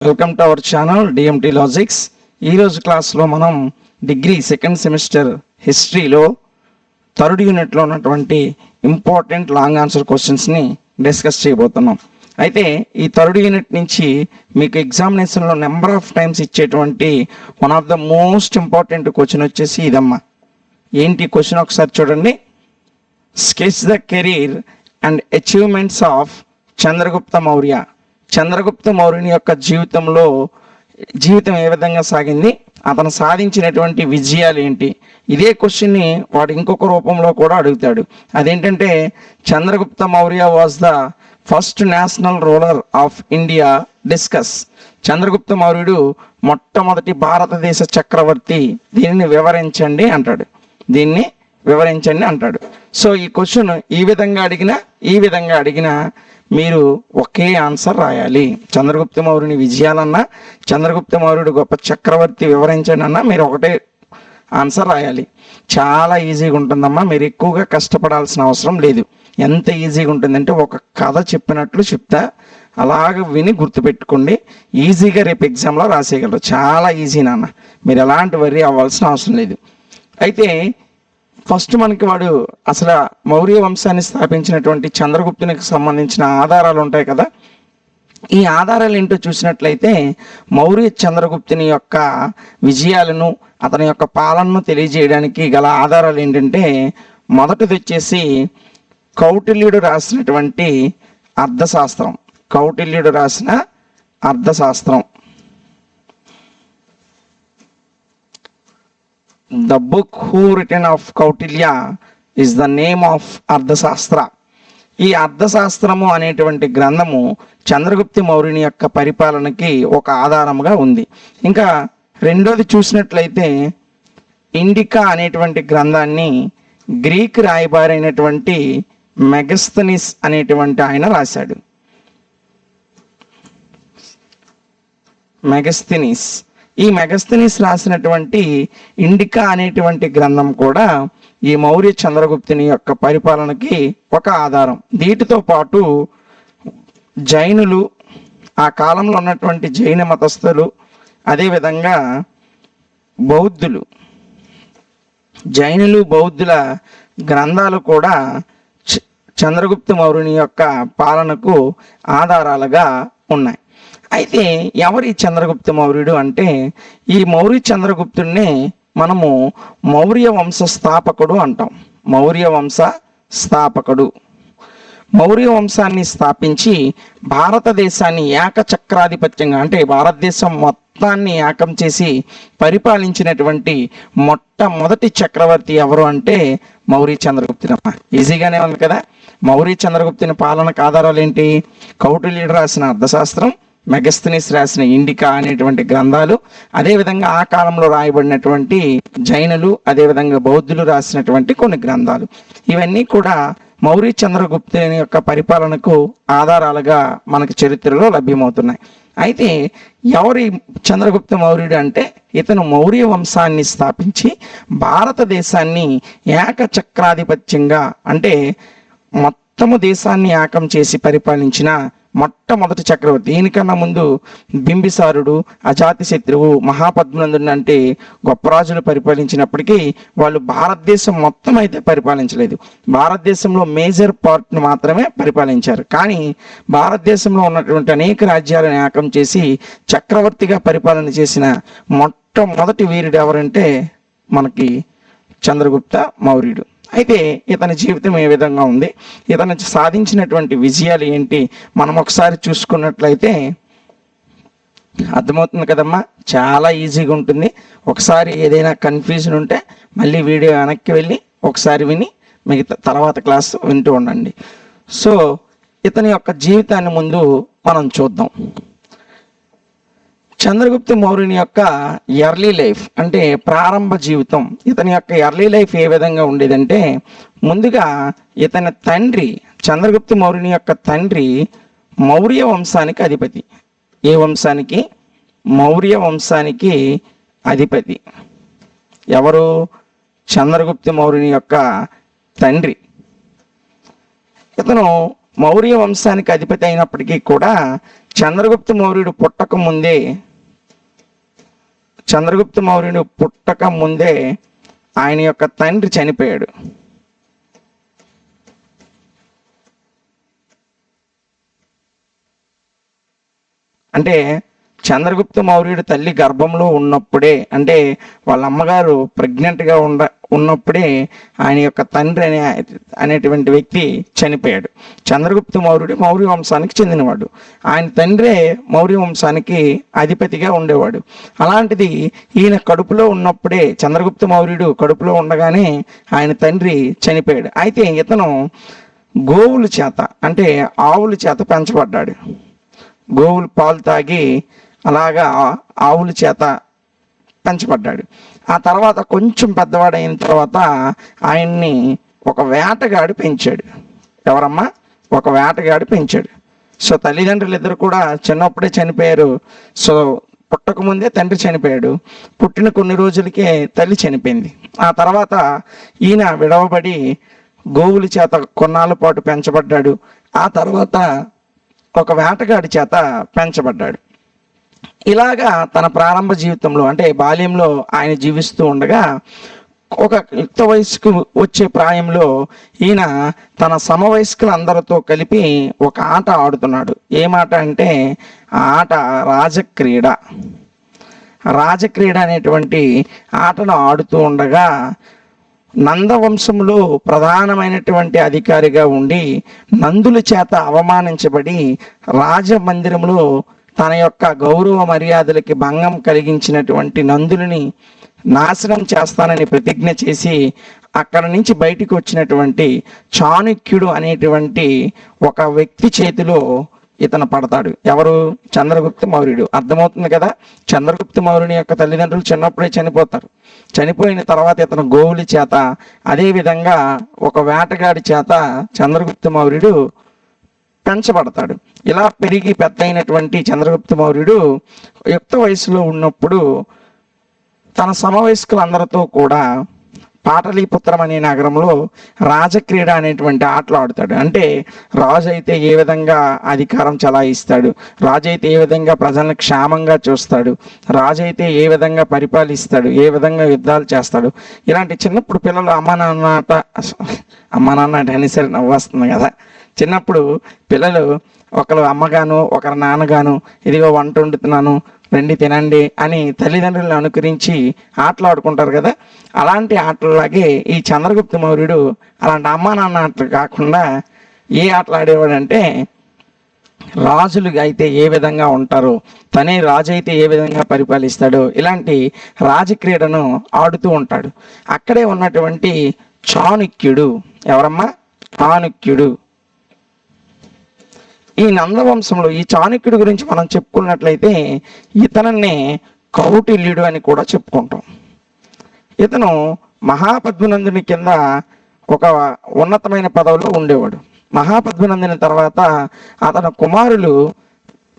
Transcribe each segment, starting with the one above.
Welcome to our channel DMT logics. ఈరోజు క్లాస్లో మనం డిగ్రీ సెకండ్ సెమిస్టర్ హిస్టరీలో థర్డ్ యూనిట్లో ఉన్నటువంటి ఇంపార్టెంట్ లాంగ్ ఆన్సర్ క్వశ్చన్స్ని డిస్కస్ చేయబోతున్నాం. అయితే ఈ థర్డ్ యూనిట్ నుంచి మీకు ఎగ్జామినేషన్లో నెంబర్ ఆఫ్ టైమ్స్ ఇచ్చేటువంటి one of the most important question వచ్చేసి ఇదమ్మా. ఏంటి క్వశ్చన్ ఒకసారి చూడండి. Sketch the career and achievements of Chandragupta Maurya. Chandragupta మౌర్యుని యొక్క జీవితం ఏ విధంగా సాగింది, అతను సాధించినటువంటి విజయాలు ఏంటి? ఇదే క్వశ్చన్ని వాడు ఇంకొక రూపంలో కూడా అడుగుతాడు. అదేంటంటే Chandragupta Maurya was the first national ruler of India. Discuss. Chandragupta మౌర్యుడు మొట్టమొదటి భారతదేశ చక్రవర్తి. దీనిని వివరించండి అంటాడు. సో ఈ క్వశ్చన్ ఈ విధంగా అడిగినా మీరు ఒకే ఆన్సర్ రాయాలి. చంద్రగుప్త మౌర్యుని విజయాలన్నా, చంద్రగుప్త మౌర్యుడు గొప్ప చక్రవర్తి వివరించండి అన్నా మీరు ఒకటే ఆన్సర్ రాయాలి. చాలా ఈజీగా ఉంటుందమ్మా, మీరు ఎక్కువగా కష్టపడాల్సిన అవసరం లేదు. ఎంత ఈజీగా ఉంటుందంటే ఒక కథ చెప్పినట్లు చెప్తా, అలాగ విని గుర్తుపెట్టుకోండి. ఈజీగా రేపు ఎగ్జామ్లో రాసేయగలరు. చాలా ఈజీ నాన్న, మీరు ఎలాంటి వర్రీ అవ్వాల్సిన అవసరం లేదు. అయితే ఫస్ట్ మనకి వాడు అసలు మౌర్య వంశాన్ని స్థాపించినటువంటి చంద్రగుప్తునికి సంబంధించిన ఆధారాలు ఉంటాయి కదా. ఈ ఆధారాలు ఏంటో చూసినట్లయితే మౌర్య చంద్రగుప్తుని యొక్క విజయాలను, అతని యొక్క పాలనను తెలియజేయడానికి గల ఆధారాలు ఏంటంటే, మొదటిది వచ్చేసి కౌటిల్యుడు రాసినటువంటి అర్థశాస్త్రం. కౌటిల్యుడు రాసిన అర్థశాస్త్రం. The book who written of Kautilya is the name of అర్థశాస్త్ర. ఈ అర్థశాస్త్రము అనేటువంటి గ్రంథము చంద్రగుప్త మౌర్యుని యొక్క పరిపాలనకి ఒక ఆధారముగా ఉంది. ఇంకా రెండోది చూసినట్లయితే ఇండికా అనేటువంటి గ్రంథాన్ని గ్రీక్ రాయబారి అయినటువంటి మెగస్తనీస్ అనేటువంటి ఆయన రాశాడు. ఈ మెగస్తనీస్ రాసినటువంటి ఇండికా అనేటువంటి గ్రంథం కూడా ఈ మౌర్య చంద్రగుప్తుని యొక్క పరిపాలనకి ఒక ఆధారం. వీటితో పాటు జైనులు, ఆ కాలంలో ఉన్నటువంటి జైన మతస్థులు, అదేవిధంగా జైనులు బౌద్ధుల గ్రంథాలు కూడా చంద్రగుప్త మౌర్యుని యొక్క పాలనకు ఆధారాలుగా ఉన్నాయి. అయితే ఎవరి చంద్రగుప్త మౌర్యుడు అంటే, ఈ మౌర్య చంద్రగుప్తుడిని మనము మౌర్య వంశ స్థాపకుడు అంటాం. మౌర్య వంశాన్ని స్థాపించి భారతదేశాన్ని ఏకచక్రాధిపత్యంగా, అంటే భారతదేశం మొత్తాన్ని ఏకం చేసి పరిపాలించినటువంటి మొట్టమొదటి చక్రవర్తి ఎవరు అంటే మౌర్య చంద్రగుప్తుడమ్మ. ఈజీగానే ఉంది కదా. మౌర్య చంద్రగుప్తుని పాలనకు ఆధారాలు ఏంటి? కౌటిల్యుడు రాసిన అర్థశాస్త్రం, మెగస్తనీస్ రాసిన ఇండికా అనేటువంటి గ్రంథాలు, అదేవిధంగా ఆ కాలంలో రాయబడినటువంటి జైనులు, అదేవిధంగా బౌద్ధులు రాసినటువంటి కొన్ని గ్రంథాలు. ఇవన్నీ కూడా మౌర్య చంద్రగుప్తుని యొక్క పరిపాలనకు ఆధారాలుగా మనకి చరిత్రలో లభ్యమవుతున్నాయి. అయితే ఎవరి చంద్రగుప్త మౌర్యుడు అంటే, ఇతను మౌర్య వంశాన్ని స్థాపించి భారతదేశాన్ని ఏకచక్రాధిపత్యంగా, అంటే మొత్తము దేశాన్ని ఏకం చేసి పరిపాలించిన మొట్టమొదటి చక్రవర్తి. దీనికన్నా ముందు బింబిసారుడు, అజాతశత్రువు, మహాపద్మనందుడు అంటే గొప్ప రాజులు పరిపాలించినప్పటికీ వాళ్ళు భారతదేశం మొత్తం అయితే పరిపాలించలేదు. భారతదేశంలో మేజర్ పార్ట్ను మాత్రమే పరిపాలించారు. కానీ భారతదేశంలో ఉన్నటువంటి అనేక రాజ్యాలను ఏకం చేసి చక్రవర్తిగా పరిపాలన చేసిన మొట్టమొదటి వీరుడు ఎవరంటే మనకి చంద్రగుప్త మౌర్యుడు. అయితే ఇతని జీవితం ఏ విధంగా ఉంది, ఇతను సాధించినటువంటి విజయాలు ఏంటి, మనం ఒకసారి చూసుకున్నట్లయితే అర్థమవుతుంది కదమ్మా. చాలా ఈజీగా ఉంటుంది. ఒకసారి ఏదైనా కన్ఫ్యూజన్ ఉంటే మళ్ళీ వీడియో వెనక్కి వెళ్ళి ఒకసారి విని మిగతా తర్వాత క్లాస్ వింటూ ఉండండి. సో ఇతని యొక్క జీవితాన్ని ముందు మనం చూద్దాం. చంద్రగుప్త మౌర్యుని యొక్క ఎర్లీ లైఫ్, అంటే ప్రారంభ జీవితం. ఇతని యొక్క ఎర్లీ లైఫ్ ఏ విధంగా ఉండేదంటే, ముందుగా ఇతని తండ్రి, చంద్రగుప్త మౌర్యుని యొక్క తండ్రి మౌర్య వంశానికి అధిపతి. ఏ వంశానికి? మౌర్య వంశానికి అధిపతి ఎవరు? చంద్రగుప్త మౌర్యుని యొక్క తండ్రి. ఇతను మౌర్య వంశానికి అధిపతి అయినప్పటికీ కూడా చంద్రగుప్త మౌర్యుడు పుట్టక ముందే ఆయన యొక్క తండ్రి చనిపోయాడు. అంటే చంద్రగుప్త మౌర్యుడు తల్లి గర్భంలో ఉన్నప్పుడే, అంటే వాళ్ళ అమ్మగారు ప్రెగ్నెంట్గా ఉన్నప్పుడే ఆయన యొక్క తండ్రి అనేటువంటి వ్యక్తి చనిపోయాడు. చంద్రగుప్త మౌర్యుడు మౌర్య వంశానికి చెందినవాడు. ఆయన తండ్రే మౌర్య వంశానికి అధిపతిగా ఉండేవాడు. అలాంటిది ఈయన కడుపులో ఉన్నప్పుడే, చంద్రగుప్త మౌర్యుడు కడుపులో ఉండగానే ఆయన తండ్రి చనిపోయాడు. అయితే ఇతను గోవుల చేత, అంటే ఆవుల చేత పెంచబడ్డాడు. గోవులు పాలు తాగి అలాగా ఆవుల చేత పెంచబడ్డాడు. ఆ తర్వాత కొంచెం పెద్దవాడైన తర్వాత ఆయన్ని ఒక వేటగాడు పెంచాడు. ఎవరమ్మా? ఒక వేటగాడు పెంచాడు. సో తల్లిదండ్రులు ఇద్దరు కూడా చిన్నప్పుడే చనిపోయారు. సో పుట్టకముందే తండ్రి చనిపోయాడు. పుట్టిన కొన్ని రోజులకే తల్లి చనిపోయింది. ఆ తర్వాత ఈయన విడవబడి గోవుల చేత కొన్నాళ్ళ పాటు పెంచబడ్డాడు. ఆ తర్వాత ఒక వేటగాడి చేత పెంచబడ్డాడు. ఇలాగా తన ప్రారంభ జీవితంలో, అంటే బాల్యంలో ఆయన జీవిస్తూ ఉండగా ఒక యుక్త వయసుకు వచ్చే ప్రాయంలో ఈయన తన సమవయస్కులందరితో కలిపి ఒక ఆట ఆడుతున్నాడు. ఏమాట అంటే ఆ ఆట రాజక్రీడ అనేటువంటి ఆటను ఆడుతూ ఉండగా నందవంశంలో ప్రధానమైనటువంటి అధికారిగా ఉండి నందుల చేత అవమానించబడి రాజమందిరంలో తన యొక్క గౌరవ మర్యాదలకి భంగం కలిగించినటువంటి నందులని నాశనం చేస్తానని ప్రతిజ్ఞ చేసి అక్కడ నుంచి బయటికి వచ్చినటువంటి చాణక్యుడు అనేటువంటి ఒక వ్యక్తి చేతిలో ఇతను పడతాడు. ఎవరు? చంద్రగుప్త మౌర్యుడు. అర్థమవుతుంది కదా? చంద్రగుప్త మౌర్యుని యొక్క తల్లిదండ్రులు చిన్నప్పుడే చనిపోతారు. చనిపోయిన తర్వాత ఇతను గోవుల చేత, అదేవిధంగా ఒక వేటగాడి చేత చంద్రగుప్త మౌర్యుడు పెంచబడతాడు. ఇలా పెరిగి పెద్ద అయినటువంటి చంద్రగుప్త మౌర్యుడు యుక్త వయసులో ఉన్నప్పుడు తన సమవయస్కులందరితో కూడా పాటలీపుత్రం అనే నగరంలో రాజక్రీడ అనేటువంటి ఆటలు ఆడుతాడు. అంటే రాజు అయితే ఏ విధంగా అధికారం చలాయిస్తాడు, రాజు అయితే ఏ విధంగా ప్రజలను క్షేమంగా చూస్తాడు, రాజు అయితే ఏ విధంగా పరిపాలిస్తాడు, ఏ విధంగా యుద్ధాలు చేస్తాడు, ఇలాంటి చిన్నప్పుడు పిల్లలు అమ్మ నాన్న అంటే అనేసరి నవ్వొస్తుంది కదా. చిన్నప్పుడు పిల్లలు ఒకరు అమ్మగాను ఒకరు నాన్నగాను ఇదిగో వంట వండుతున్నాను రండి తినండి అని తల్లిదండ్రులను అనుకరించి ఆటలు ఆడుకుంటారు కదా. అలాంటి ఆటలలాగే ఈ చంద్రగుప్త మౌర్యుడు అలాంటి అమ్మా నాన్న ఆటలు కాకుండా ఏ ఆటలు ఆడేవాడంటే, రాజులు అయితే ఏ విధంగా ఉంటారో, తనే రాజు అయితే ఏ విధంగా పరిపాలిస్తాడో ఇలాంటి రాజక్రీడను ఆడుతూ ఉంటాడు. అక్కడే ఉన్నటువంటి చాణక్యుడు, ఎవరమ్మా? చాణక్యుడు. ఈ నందవంశంలో ఈ చాణక్యుడి గురించి మనం చెప్పుకున్నట్లయితే ఇతనన్నే కౌటిల్యుడు అని కూడా చెప్పుకుంటాం. ఇతను మహాపద్మనందుని కింద ఒక ఉన్నతమైన పదవిలో ఉండేవాడు. మహాపద్మనందుని తర్వాత అతని కుమారులు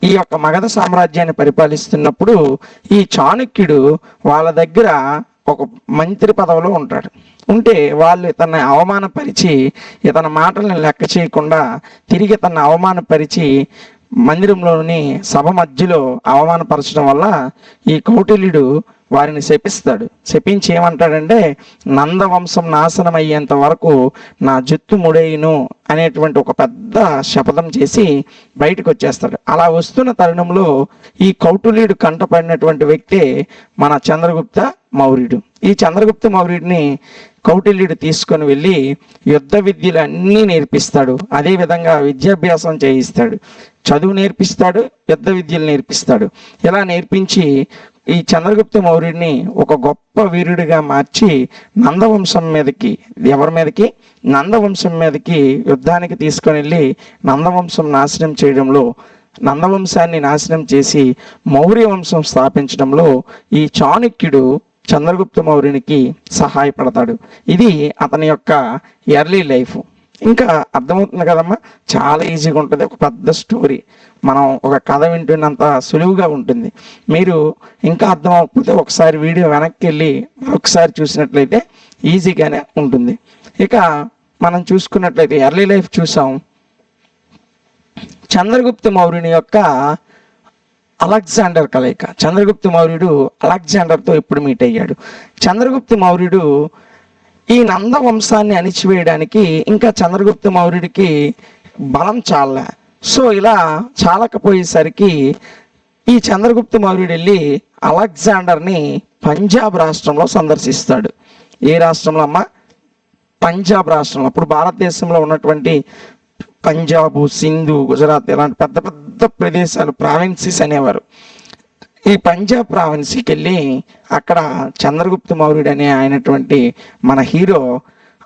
ఈ యొక్క మగధ సామ్రాజ్యాన్ని పరిపాలిస్తున్నప్పుడు ఈ చాణక్యుడు వాళ్ళ దగ్గర ఒక మంత్రి పదవిలో ఉంటాడు. ఉంటే వాళ్ళు ఇతన్ని అవమానపరిచి, ఇతని మాటలను లెక్క చేయకుండా తిరిగి ఇతన్ని అవమానపరిచి మందిరంలోని సభ మధ్యలో అవమానపరచడం వల్ల ఈ కౌటిల్యుడు వారిని శపిస్తాడు. శపించి ఏమంటాడంటే, నందవంశం నాశనం అయ్యేంత వరకు నా జుత్తు ముడేయును అనేటువంటి ఒక పెద్ద శపథం చేసి బయటకు వచ్చేస్తాడు. అలా వస్తున్న తరుణంలో ఈ కౌటిల్యుడు కంటపడినటువంటి వ్యక్తే మన చంద్రగుప్త మౌర్యుడు. ఈ చంద్రగుప్త మౌర్యుడిని కౌటిల్యుడు తీసుకొని వెళ్ళి యుద్ధ విద్యలు అన్నీ నేర్పిస్తాడు. అదేవిధంగా విద్యాభ్యాసం చేయిస్తాడు, చదువు నేర్పిస్తాడు, యుద్ధ విద్యలు నేర్పిస్తాడు. ఇలా నేర్పించి ఈ చంద్రగుప్త మౌర్యుడిని ఒక గొప్ప వీరుడిగా మార్చి నందవంశం మీదకి, ఎవరి మీదకి? నందవంశం మీదకి యుద్ధానికి తీసుకొని వెళ్ళి నందవంశం నాశనం చేయడంలో, నందవంశాన్ని నాశనం చేసి మౌర్య వంశం స్థాపించడంలో ఈ చాణక్యుడు చంద్రగుప్త మౌర్యునికి సహాయపడతాడు. ఇది అతని యొక్క ఎర్లీ లైఫ్. ఇంకా అర్థమవుతుంది కదమ్మా? చాలా ఈజీగా ఉంటుంది. ఒక పెద్ద స్టోరీ, మనం ఒక కథ వింటున్నంత సులువుగా ఉంటుంది. మీరు ఇంకా అర్థం అవ్వకపోతే ఒకసారి వీడియో వెనక్కి వెళ్ళి ఒకసారి చూసినట్లయితే ఈజీగానే ఉంటుంది. ఇక మనం చూసుకున్నట్లయితే ఎర్లీ లైఫ్ చూసాం. చంద్రగుప్త మౌర్యుని యొక్క అలెగ్జాండర్ కలయిక. చంద్రగుప్త మౌర్యుడు అలెగ్జాండర్తో ఎప్పుడు మీట్ అయ్యాడు? చంద్రగుప్త మౌర్యుడు ఈ నంద వంశాన్ని అణిచివేయడానికి ఇంకా చంద్రగుప్త మౌర్యుడికి బలం చాలే. సో ఇలా చాలకపోయేసరికి ఈ చంద్రగుప్త మౌర్యుడు వెళ్ళి అలెగ్జాండర్ని పంజాబ్ రాష్ట్రంలో సందర్శిస్తాడు. ఏ రాష్ట్రంలో అమ్మా? పంజాబ్ రాష్ట్రంలో. అప్పుడు భారతదేశంలో ఉన్నటువంటి పంజాబు, సింధు, గుజరాత్ ఇలాంటి పెద్ద పెద్ద ప్రదేశాలు, ప్రావిన్సీస్ అనేవారు. ఈ పంజాబ్ ప్రావిన్సీకి వెళ్ళి అక్కడ చంద్రగుప్త మౌర్యుడు అనే అయినటువంటి మన హీరో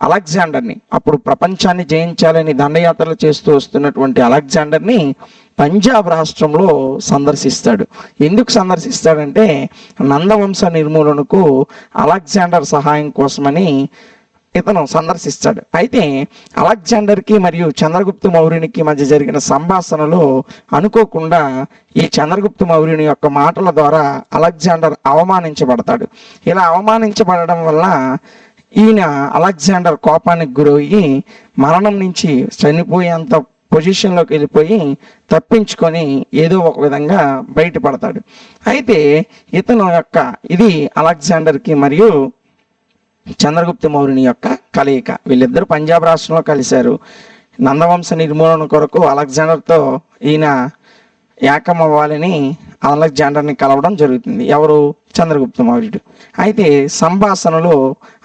అలెగ్జాండర్ని, అప్పుడు ప్రపంచాన్ని జయించాలని దండయాత్రలు చేస్తూ వస్తున్నటువంటి అలెగ్జాండర్ని పంజాబ్ రాష్ట్రంలో సందర్శిస్తాడు. ఎందుకు సందర్శిస్తాడంటే నందవంశ నిర్మూలనకు అలెగ్జాండర్ సహాయం కోసమని ఇతను సందర్శిస్తాడు. అయితే అలెగ్జాండర్కి మరియు చంద్రగుప్త మౌర్యునికి మధ్య జరిగిన సంభాషణలో అనుకోకుండా ఈ చంద్రగుప్త మౌర్యుని యొక్క మాటల ద్వారా అలెగ్జాండర్ అవమానించబడతాడు. ఇలా అవమానించబడడం వల్ల ఈయన అలెగ్జాండర్ కోపానికి గురయ్యి మరణం నుంచి చనిపోయేంత పొజిషన్లోకి వెళ్ళిపోయి తప్పించుకొని ఏదో ఒక విధంగా బయటపడతాడు. అయితే ఇతను యొక్క ఇది అలెగ్జాండర్కి మరియు చంద్రగుప్త మౌర్యుని యొక్క కలయిక. వీళ్ళిద్దరూ పంజాబ్ రాష్ట్రంలో కలిశారు. నందవంశ నిర్మూలన కొరకు అలెగ్జాండర్తో ఈయన ఏకం అవ్వాలని అలెగ్జాండర్ని కలవడం జరుగుతుంది. ఎవరు? చంద్రగుప్త మౌర్యుడు. అయితే సంభాషణలో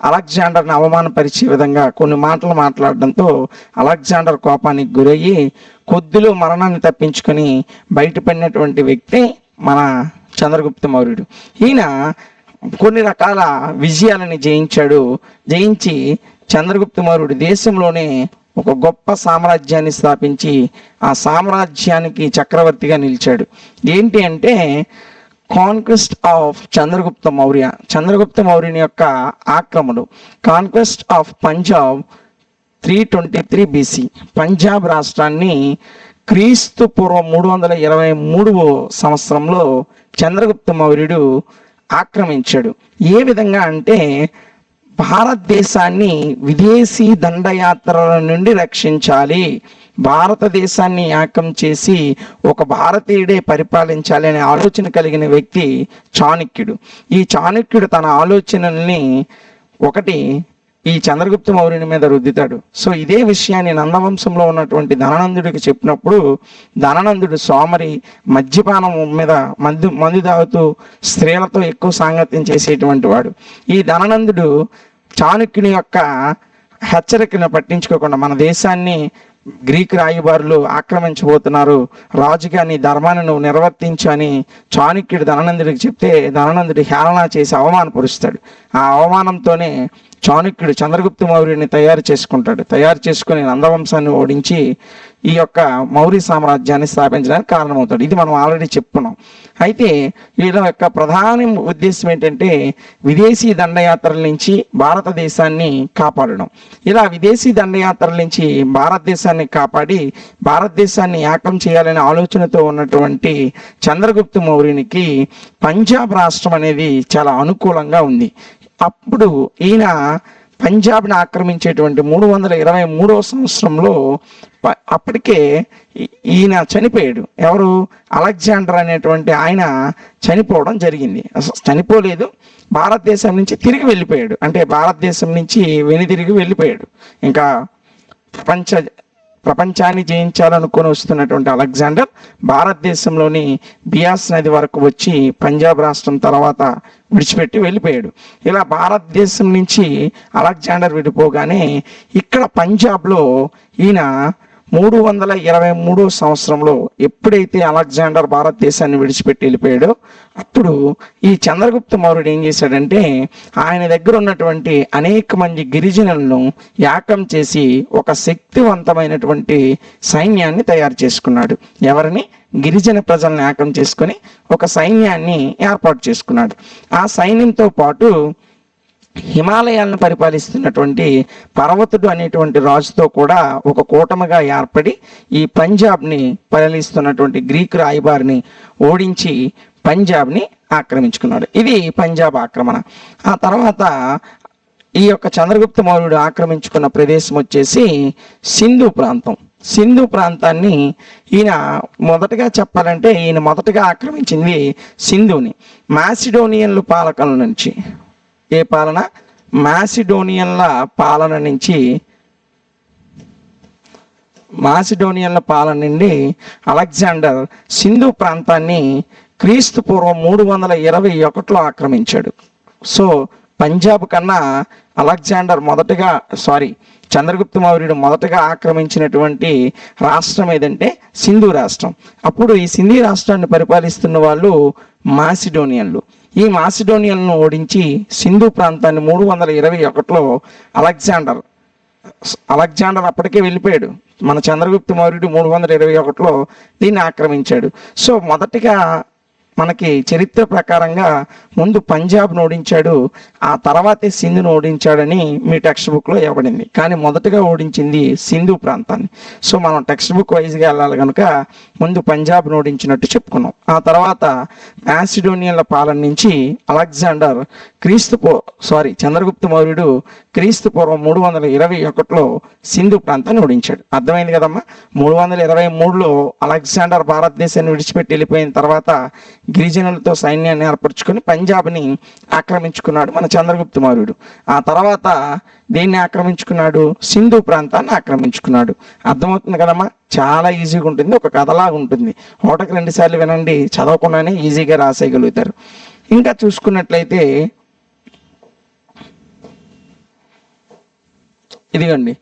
అలెగ్జాండర్ని అవమానపరిచే విధంగా కొన్ని మాటలు మాట్లాడడంతో అలెగ్జాండర్ కోపానికి గురయ్యి కొద్దిలో మరణాన్ని తప్పించుకొని బయటపడినటువంటి వ్యక్తి మన చంద్రగుప్త మౌర్యుడు. ఈయన కొన్ని రకాల విజయాలని జయించి చంద్రగుప్త మౌర్యుడు దేశంలోనే ఒక గొప్ప సామ్రాజ్యాన్ని స్థాపించి ఆ సామ్రాజ్యానికి చక్రవర్తిగా నిలిచాడు. ఏంటి అంటే కాన్క్వెస్ట్ ఆఫ్ చంద్రగుప్త మౌర్య, చంద్రగుప్త మౌర్యుని యొక్క ఆక్రమణ. Conquest of Punjab 323 BC. Punjab రాష్ట్రాన్ని క్రీస్తు పూర్వం 323వ సంవత్సరంలో చంద్రగుప్త మౌర్యుడు ఆక్రమించాడు. ఏ విధంగా అంటే భారతదేశాన్ని విదేశీ దండయాత్రల నుండి రక్షించాలి, భారతదేశాన్ని ఏకం చేసి ఒక భారతీయుడే పరిపాలించాలి అనే ఆలోచన కలిగిన వ్యక్తి చాణక్యుడు. ఈ చాణక్యుడు తన ఆలోచనల్ని ఒకటి ఈ చంద్రగుప్త మౌర్యుని మీద రుద్దుతాడు. సో ఇదే విషయాన్ని నందవంశంలో ఉన్నటువంటి ధననందుడికి చెప్పినప్పుడు ధననందుడు సోమరి, మద్యపానం మీద మందు తాగుతూ స్త్రీలతో ఎక్కువ సాంగత్యం చేసేటువంటి వాడు. ఈ ధననందుడు చాణక్యుని యొక్క హెచ్చరికను పట్టించుకోకుండా మన దేశాన్ని గ్రీకు రాయబారులు ఆక్రమించబోతున్నారు, రాజుగా నీ ధర్మాన్ని నువ్వు నిర్వర్తించు అని చాణక్యుడు ధననందుడికి చెప్తే ధననందుడు హేళన చేసి అవమానపరుస్తాడు. ఆ అవమానంతోనే చాణక్యుడు చంద్రగుప్త మౌర్యుని తయారు చేసుకుని నందవంశాన్ని ఓడించి ఈ యొక్క మౌర్య సామ్రాజ్యాన్ని స్థాపించడానికి కారణమవుతాడు. ఇది మనం ఆల్రెడీ చెప్పుకున్నాం. అయితే వీళ్ళ యొక్క ప్రధాన ఉద్దేశం ఏంటంటే విదేశీ దండయాత్రల నుంచి భారతదేశాన్ని కాపాడడం. ఇలా విదేశీ దండయాత్రల నుంచి భారతదేశాన్ని కాపాడి భారతదేశాన్ని ఏకం చేయాలనే ఆలోచనతో ఉన్నటువంటి చంద్రగుప్త మౌర్యునికి పంజాబ్ రాష్ట్రం అనేది చాలా అనుకూలంగా ఉంది. అప్పుడు ఈయన పంజాబ్ని ఆక్రమించేటువంటి 323వ సంవత్సరంలో అప్పటికే ఈయన చనిపోయాడు. ఎవరు? అలెగ్జాండర్ అనేటువంటి ఆయన చనిపోవడం జరిగింది. చనిపోలేదు, భారతదేశం నుంచి తిరిగి వెళ్ళిపోయాడు. అంటే భారతదేశం నుంచి వెనుదిరిగి వెళ్ళిపోయాడు. ఇంకా ప్రపంచాన్ని జయించాలనుకొని వస్తున్నటువంటి అలెగ్జాండర్ భారతదేశంలోని బియాస్ నది వరకు వచ్చి పంజాబ్ రాష్ట్రం తర్వాత విడిచిపెట్టి వెళ్ళిపోయాడు. ఇలా భారతదేశం నుంచి అలెగ్జాండర్ విడిపోగానే ఇక్కడ పంజాబ్లో ఈయన 323వ సంవత్సరంలో ఎప్పుడైతే అలెగ్జాండర్ భారతదేశాన్ని విడిచిపెట్టి వెళ్ళిపోయాడో అప్పుడు ఈ చంద్రగుప్త మౌర్యుడు ఏం చేశాడంటే ఆయన దగ్గర ఉన్నటువంటి అనేక మంది గిరిజనులను ఏకం చేసి ఒక శక్తివంతమైనటువంటి సైన్యాన్ని తయారు చేసుకున్నాడు. ఎవరిని? గిరిజన ప్రజలను ఏకం చేసుకొని ఒక సైన్యాన్ని ఏర్పాటు చేసుకున్నాడు. ఆ సైన్యంతో పాటు హిమాలయాలను పరిపాలిస్తున్నటువంటి పర్వతుడు అనేటువంటి రాజుతో కూడా ఒక కూటమిగా ఏర్పడి ఈ పంజాబ్ని పరిపాలిస్తున్నటువంటి గ్రీకు రాయబారిని ఓడించి పంజాబ్ని ఆక్రమించుకున్నాడు. ఇది పంజాబ్ ఆక్రమణ. ఆ తర్వాత ఈ యొక్క చంద్రగుప్త మౌర్యుడు ఆక్రమించుకున్న ప్రదేశం వచ్చేసి సింధు ప్రాంతం. సింధు ప్రాంతాన్ని ఈయన మొదటగా చెప్పాలంటే ఈయన మొదటగా ఆక్రమించింది సింధుని మాసిడోనియన్ల పాలకుల నుంచి. ఏ పాలన? మాసిడోనియన్ల పాలన నుంచి, మాసిడోనియన్ల పాలన నుండి అలెగ్జాండర్ సింధు ప్రాంతాన్ని క్రీస్తు పూర్వం 321లో ఆక్రమించాడు. సో పంజాబ్ కన్నా అలెగ్జాండర్ చంద్రగుప్త మౌర్యుడు మొదటగా ఆక్రమించినటువంటి రాష్ట్రం ఏదంటే సింధు రాష్ట్రం. అప్పుడు ఈ సింధు రాష్ట్రాన్ని పరిపాలిస్తున్న వాళ్ళు మాసిడోనియన్లు. ఈ మాసిడోనియన్లను ఓడించి సింధు ప్రాంతాన్ని 321లో అలెగ్జాండర్ అప్పటికే వెళ్ళిపోయాడు. మన చంద్రగుప్త మౌర్యుడు 321లో దీన్ని ఆక్రమించాడు. సో మొదటిగా మనకి చరిత్ర ప్రకారంగా ముందు పంజాబ్ను ఓడించాడు, ఆ తర్వాతే సింధును ఓడించాడని మీ టెక్స్ట్ బుక్లో ఇవ్వబడింది. కానీ మొదటగా ఓడించింది సింధు ప్రాంతాన్ని. సో మనం టెక్స్ట్ బుక్ వైజ్గా వెళ్ళాలి కనుక ముందు పంజాబ్ను ఓడించినట్టు చెప్పుకున్నాం. ఆ తర్వాత మాసిడోనియన్ల పాలన నుంచి అలెగ్జాండర్ చంద్రగుప్త మౌర్యుడు క్రీస్తు పూర్వం 321లో సింధు ప్రాంతాన్ని ఓడించాడు. అర్థమైంది కదమ్మా. 323లో అలెగ్జాండర్ భారతదేశాన్ని విడిచిపెట్టి వెళ్ళిపోయిన తర్వాత గిరిజనులతో సైన్యాన్ని ఏర్పరచుకొని పంజాబ్ని ఆక్రమించుకున్నాడు మన చంద్రగుప్త మౌర్యుడు. ఆ తర్వాత దేన్ని ఆక్రమించుకున్నాడు? సింధు ప్రాంతాన్ని ఆక్రమించుకున్నాడు. అర్థమవుతుంది కదమ్మా. చాలా ఈజీగా ఉంటుంది, ఒక కథలాగా ఉంటుంది. 1-2 సార్లు వినండి, చదవకుండానే ఈజీగా రాసేయగలుగుతారు. ఇంకా చూసుకున్నట్లయితే ఇదిగండి,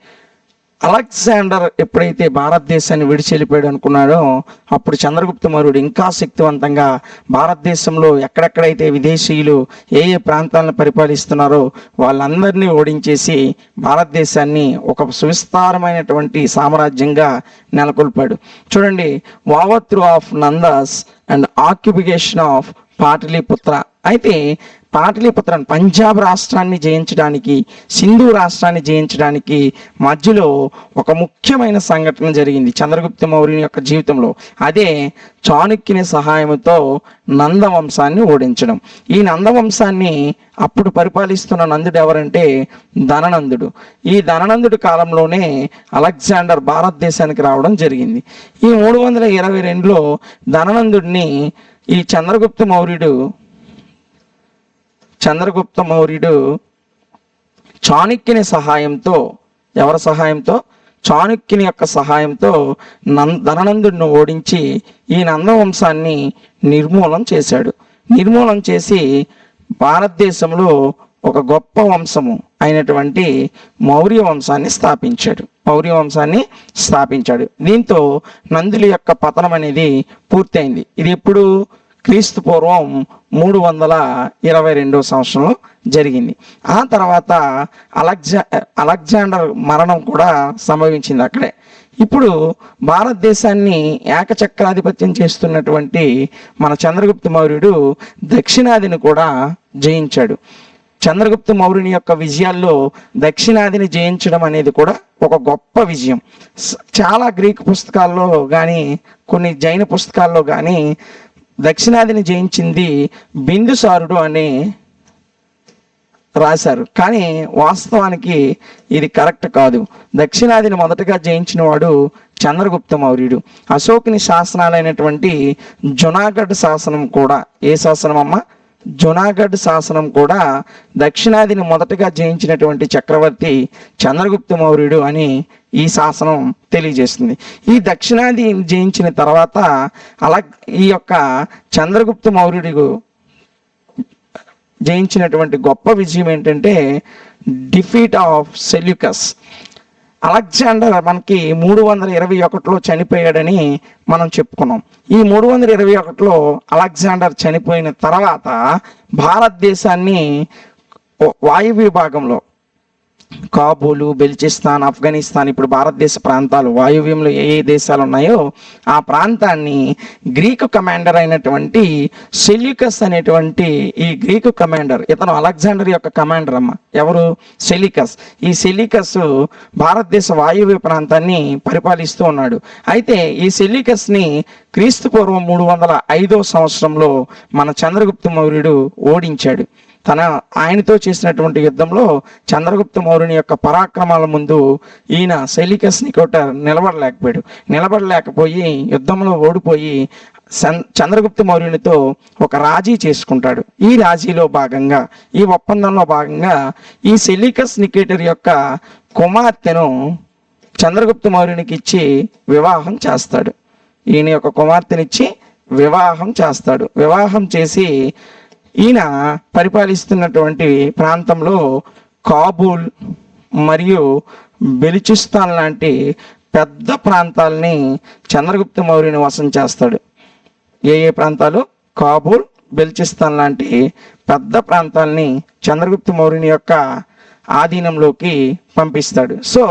అలెగ్జాండర్ ఎప్పుడైతే భారతదేశాన్ని విడిచి వెళ్ళిపోయాడు అనుకున్నాడో అప్పుడు చంద్రగుప్త మౌర్యుడు ఇంకా శక్తివంతంగా భారతదేశంలో ఎక్కడెక్కడైతే విదేశీయులు ఏ ప్రాంతాలను పరిపాలిస్తున్నారో వాళ్ళందరినీ ఓడించేసి భారతదేశాన్ని ఒక సువిస్తారమైనటువంటి సామ్రాజ్యంగా నెలకొల్పాడు. చూడండి, overthrow of Nandas and occupation of Pataliputra. అయితే పాటలీపుత్రాన్ని, పంజాబ్ రాష్ట్రాన్ని జయించడానికి, సింధు రాష్ట్రాన్ని జయించడానికి మధ్యలో ఒక ముఖ్యమైన సంఘటన జరిగింది చంద్రగుప్త మౌర్యుని యొక్క జీవితంలో. అదే చాణక్యుని సహాయంతో నందవంశాన్ని ఓడించడం. ఈ నందవంశాన్ని అప్పుడు పరిపాలిస్తున్న నందుడు ఎవరంటే ధననందుడు. ఈ ధననందుడి కాలంలోనే అలెగ్జాండర్ భారతదేశానికి రావడం జరిగింది. ఈ 322లో ధననందుడిని ఈ చంద్రగుప్త మౌర్యుడు చాణక్యుని సహాయంతో, ఎవరి సహాయంతో? చాణక్యుని యొక్క సహాయంతో ధననందుడిని ఓడించి ఈ నందవంశాన్ని నిర్మూలన చేశాడు. నిర్మూలన చేసి భారతదేశంలో ఒక గొప్ప వంశము అయినటువంటి మౌర్య వంశాన్ని స్థాపించాడు. దీంతో నందుల యొక్క పతనం అనేది పూర్తయింది. ఇది ఎప్పుడు? క్రీస్తు పూర్వం 322 సంవత్సరంలో జరిగింది. ఆ తర్వాత అలెగ్జాండర్ మరణం కూడా సంభవించింది అక్కడే. ఇప్పుడు భారతదేశాన్ని ఏకచక్రాధిపత్యం చేస్తున్నటువంటి మన చంద్రగుప్త మౌర్యుడు దక్షిణాదిని కూడా జయించాడు. చంద్రగుప్త మౌర్యుని యొక్క విజయాల్లో దక్షిణాదిని జయించడం అనేది కూడా ఒక గొప్ప విజయం. చాలా గ్రీకు పుస్తకాల్లో కానీ కొన్ని జైన పుస్తకాల్లో కానీ దక్షిణాదిని జయించింది బిందుసారుడు అని రాశారు. కానీ వాస్తవానికి ఇది కరెక్ట్ కాదు. దక్షిణాదిని మొదటగా జయించిన వాడు చంద్రగుప్త మౌర్యుడు. అశోకుని శాసనాలైనటువంటి జునాగఢ్ శాసనం కూడా, ఏ శాసనం అమ్మ? జునాగఢ్ శాసనం కూడా దక్షిణాదిని మొదటగా జయించినటువంటి చక్రవర్తి చంద్రగుప్త మౌర్యుడు అని ఈ శాసనం తెలియజేస్తుంది. ఈ దక్షిణాది జయించిన తర్వాత ఈ యొక్క చంద్రగుప్త మౌర్యుడు జయించినటువంటి గొప్ప విజయం ఏంటంటే డిఫీట్ ఆఫ్ సెల్యూకస్. అలెగ్జాండర్ మనకి 321లో చనిపోయాడని మనం చెప్పుకున్నాం. ఈ 321లో అలెగ్జాండర్ చనిపోయిన తర్వాత భారతదేశాన్ని వాయువ్య భాగంలో కాబూలు, బెల్చిస్తాన్, ఆఫ్ఘనిస్తాన్, ఇప్పుడు భారతదేశ ప్రాంతాలు వాయువ్యంలో ఏ దేశాలు ఉన్నాయో ఆ ప్రాంతాన్ని గ్రీకు కమాండర్ అయినటువంటి సెల్యూకస్ అనేటువంటి ఈ గ్రీకు కమాండర్, ఇతను అలెగ్జాండర్ యొక్క కమాండర్ అమ్మ. ఎవరు? సెల్యూకస్. ఈ సెల్యూకస్ భారతదేశ వాయువ్య ప్రాంతాన్ని పరిపాలిస్తూ ఉన్నాడు. అయితే ఈ సెల్యూకస్ని క్రీస్తు పూర్వం 305 సంవత్సరంలో మన చంద్రగుప్త మౌర్యుడు ఓడించాడు. ఆయనతో చేసినటువంటి యుద్ధంలో చంద్రగుప్త మౌర్యుని యొక్క పరాక్రమాల ముందు ఈయన సెలికస్ నికోటర్ నిలబడలేకపోయి యుద్ధంలో ఓడిపోయి చంద్రగుప్త మౌర్యునితో ఒక రాజీ చేసుకుంటాడు. ఈ రాజీలో భాగంగా, ఈ ఒప్పందంలో భాగంగా ఈ సెలికస్ నికేటర్ యొక్క కుమార్తెను చంద్రగుప్త మౌర్యునికి ఇచ్చి వివాహం చేస్తాడు. ఈయన యొక్క కుమార్తెనిచ్చి వివాహం చేస్తాడు. వివాహం చేసి ఈయన పరిపాలిస్తున్నటువంటి ప్రాంతంలో కాబూల్ మరియు బెలుచిస్తాన్ లాంటి పెద్ద ప్రాంతాలని చంద్రగుప్త మౌర్యుని వశం చేస్తాడు. ఏ ప్రాంతాలు? కాబూల్, బెలుచిస్తాన్ లాంటి పెద్ద ప్రాంతాలని చంద్రగుప్త మౌర్యుని యొక్క ఆధీనంలోకి పంపిస్తాడు. సో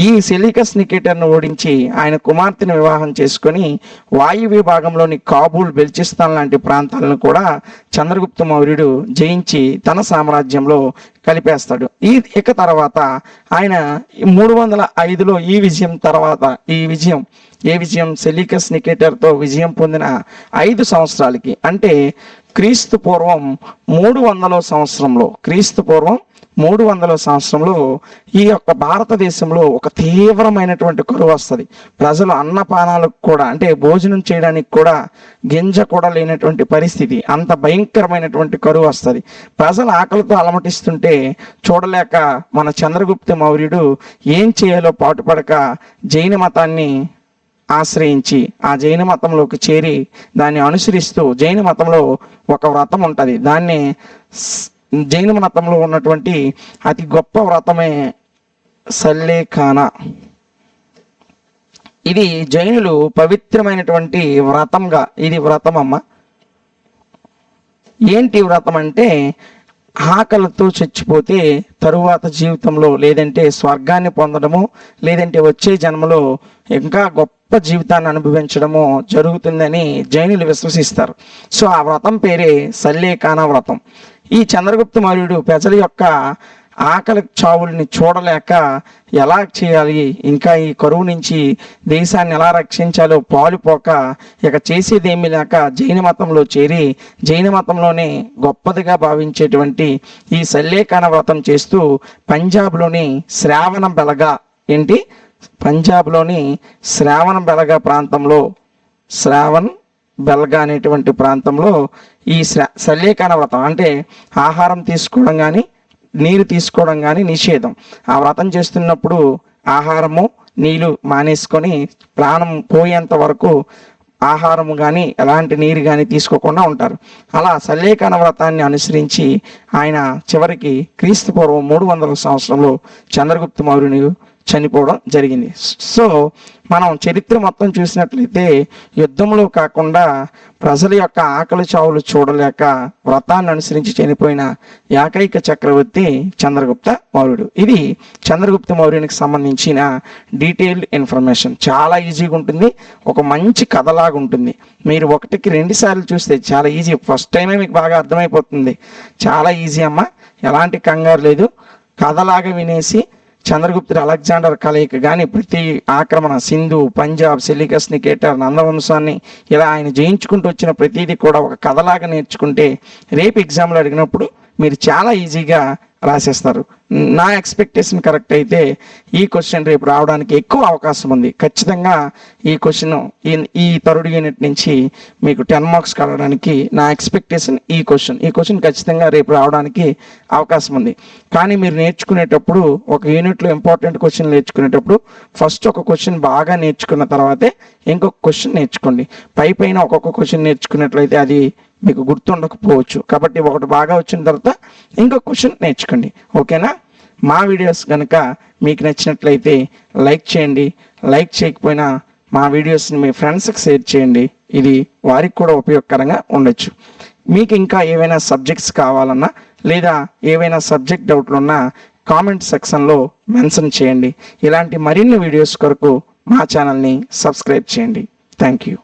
ఈ సెలికస్ నికేటర్ను ఓడించి ఆయన కుమార్తెను వివాహం చేసుకొని వాయువ్య భాగంలోని కాబూల్, బెలుచిస్తాన్ లాంటి ప్రాంతాలను కూడా చంద్రగుప్త మౌర్యుడు జయించి తన సామ్రాజ్యంలో కలిపేస్తాడు. ఇక తర్వాత ఆయన 305లో ఈ విజయం తర్వాత ఏ విజయం సెలికస్ నికేటర్తో విజయం పొందిన 5 సంవత్సరాలకి, అంటే క్రీస్తు పూర్వం 300వ సంవత్సరంలో ఈ యొక్క భారతదేశంలో ఒక తీవ్రమైనటువంటి కరువు వస్తుంది. ప్రజలు అన్నపానాలకు కూడా, అంటే భోజనం చేయడానికి కూడా గింజ కూడా లేనటువంటి పరిస్థితి, అంత భయంకరమైనటువంటి కరువు వస్తుంది. ప్రజలు ఆకలితో అలమటిస్తుంటే చూడలేక మన చంద్రగుప్త మౌర్యుడు ఏం చేయాలో పాటుపడక జైన మతాన్ని ఆశ్రయించి ఆ జైన మతంలోకి చేరి దాన్ని అనుసరిస్తూ, జైన మతంలో ఒక వ్రతం ఉంటుంది, దాన్ని జైన మతంలో ఉన్నటువంటి అతి గొప్ప వ్రతమే సల్లేఖానా. ఇది జైనులు పవిత్రమైనటువంటి వ్రతంగా, ఇది వ్రతం అమ్మ. ఏంటి వ్రతం అంటే, ఆకలితో చచ్చిపోతే తరువాత జీవితంలో లేదంటే స్వర్గాన్ని పొందడము, లేదంటే వచ్చే జన్మలో ఇంకా గొప్ప జీవితాన్ని అనుభవించడము జరుగుతుందని జైనులు విశ్వసిస్తారు. సో ఆ వ్రతం పేరే సల్లేఖానా వ్రతం. ఈ చంద్రగుప్త మౌర్యుడు ప్రజల యొక్క ఆకలి చావుల్ని చూడలేక ఎలా చేయాలి, ఇంకా ఈ కరువు నుంచి దేశాన్ని ఎలా రక్షించాలో పాలుపోక ఇక చేసేదేమీ లేక జైన మతంలో చేరి జైన మతంలోనే గొప్పదిగా భావించేటువంటి ఈ సల్లేఖానా వ్రతం చేస్తూ పంజాబ్లోని శ్రావణ బెలగా అనేటువంటి ప్రాంతంలో ఈ సల్లేఖానా వ్రతం, అంటే ఆహారం తీసుకోవడం కానీ నీరు తీసుకోవడం కానీ నిషేధం. ఆ వ్రతం చేస్తున్నప్పుడు ఆహారము నీళ్ళు మానేసుకొని ప్రాణం పోయేంత వరకు ఆహారము కానీ ఎలాంటి నీరు కానీ తీసుకోకుండా ఉంటారు. అలా సల్లేఖానా వ్రతాన్ని అనుసరించి ఆయన చివరికి క్రీస్తు పూర్వం 300వ సంవత్సరంలో చంద్రగుప్త మౌర్యుని చనిపోవడం జరిగింది. సో మనం చరిత్ర మొత్తం చూసినట్లయితే యుద్ధంలో కాకుండా ప్రజల యొక్క ఆకలి చావులు చూడలేక వ్రతాన్ని అనుసరించి చనిపోయిన ఏకైక చక్రవర్తి చంద్రగుప్త మౌర్యుడు. ఇది చంద్రగుప్త మౌర్యునికి సంబంధించిన డీటెయిల్డ్ ఇన్ఫర్మేషన్. చాలా ఈజీగా ఉంటుంది, ఒక మంచి కథలాగా ఉంటుంది. మీరు 1కి 2 సార్లు చూస్తే చాలా ఈజీ, ఫస్ట్ టైమే మీకు బాగా అర్థమైపోతుంది. చాలా ఈజీ అమ్మ, ఎలాంటి కంగారు లేదు. కథలాగా వినేసి చంద్రగుప్తుడు అలెగ్జాండర్ కలయిక కానీ ప్రతి ఆక్రమణ, సింధు, పంజాబ్, సెలికస్ నికేటర్, నందవంశాన్ని ఇలా ఆయన జయించుకుంటూ వచ్చిన ప్రతిదీ కూడా ఒక కథలాగా నేర్చుకుంటే రేపు ఎగ్జామ్లో అడిగినప్పుడు మీరు చాలా ఈజీగా రాసేస్తారు. నా ఎక్స్పెక్టేషన్ కరెక్ట్ అయితే ఈ క్వశ్చన్ రేపు రావడానికి ఎక్కువ అవకాశం ఉంది. ఖచ్చితంగా ఈ క్వశ్చన్ ఈ థర్డ్ యూనిట్ నుంచి మీకు 10 మార్క్స్ కలవడానికి నా ఎక్స్పెక్టేషన్ ఈ క్వశ్చన్ ఖచ్చితంగా రేపు రావడానికి అవకాశం ఉంది. కానీ మీరు నేర్చుకునేటప్పుడు ఒక యూనిట్లో ఇంపార్టెంట్ క్వశ్చన్ నేర్చుకునేటప్పుడు ఫస్ట్ ఒక క్వశ్చన్ బాగా నేర్చుకున్న తర్వాతే ఇంకొక క్వశ్చన్ నేర్చుకోండి. పైన ఒక్కొక్క క్వశ్చన్ నేర్చుకున్నట్లయితే అది మీకు గుర్తుండకపోవచ్చు. కాబట్టి ఒకటి బాగా వచ్చిన తర్వాత ఇంకొక క్వశ్చన్ నేర్చుకోండి. ఓకేనా? మా వీడియోస్ కనుక మీకు నచ్చినట్లయితే లైక్ చేయండి. లైక్ చేయకపోయినా మా వీడియోస్ని మీ ఫ్రెండ్స్కి షేర్ చేయండి. ఇది వారికి కూడా ఉపయోగకరంగా ఉండొచ్చు. మీకు ఇంకా ఏవైనా సబ్జెక్ట్స్ కావాలన్నా లేదా ఏవైనా సబ్జెక్ట్ డౌట్లు ఉన్నా కామెంట్ సెక్షన్లో మెన్షన్ చేయండి. ఇలాంటి మరిన్ని వీడియోస్ కొరకు మా ఛానల్ని సబ్స్క్రైబ్ చేయండి. Thank you.